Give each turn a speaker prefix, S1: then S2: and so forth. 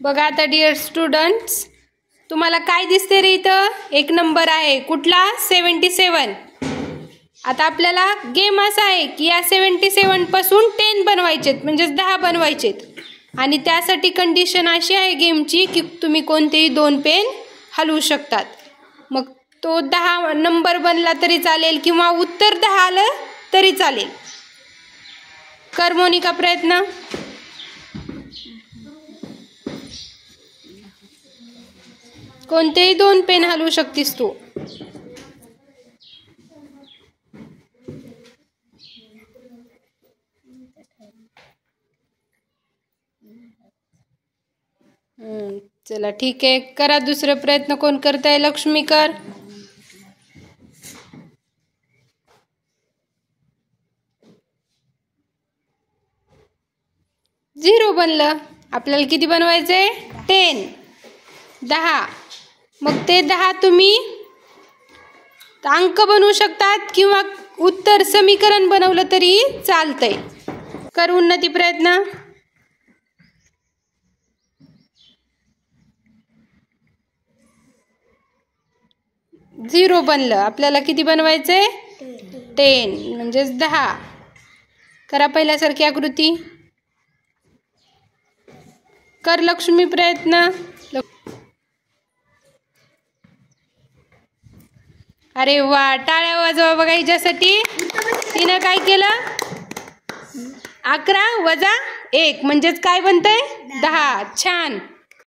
S1: बघा आता dear students, तुम्हाला काय दिसते रे इथं? एक नंबर आहे कुठला? 77. आता आपल्याला गेम असा आहे की या 77 पासून 10 बनवायचेत, म्हणजे 10 बनवायचेत. आणि त्यासाठी कंडिशन अशी आहे गेमची की तुम्ही कोणतेही 2 पेन हलवू शकतात. मग तो 10 नंबर बनला तरी चालेल किंवा उत्तर 10 आलं तरी चालेल. कर मोनिका प्रयत्न. कोणतेही 2 पेन हलवू शकतीस तू. चला ठीक आहे, करा दुसरे प्रयत्न. कोण करताय? लक्ष्मी कर. झिरो बनलं. आपल्याला किती बनवायचे? 10. मग ते 10 तुम्ही अंक बनवू शकतात किंवा उत्तर समीकरण बनवलं तरी चालतंय. कर उन्नती प्रयत्न. 0 बनलं. आपल्याला किती बनवायचे? 10 म्हणजेच 10. करा पहिल्यासारखी आकृती. कर लक्ष्मी प्रयत्न. अरे वा, टाळ्या वाजवा बघा हिच्यासाठी. तिनं काय केलं? 11 वजा 1 म्हणजेच काय बनतंय? 10. छान.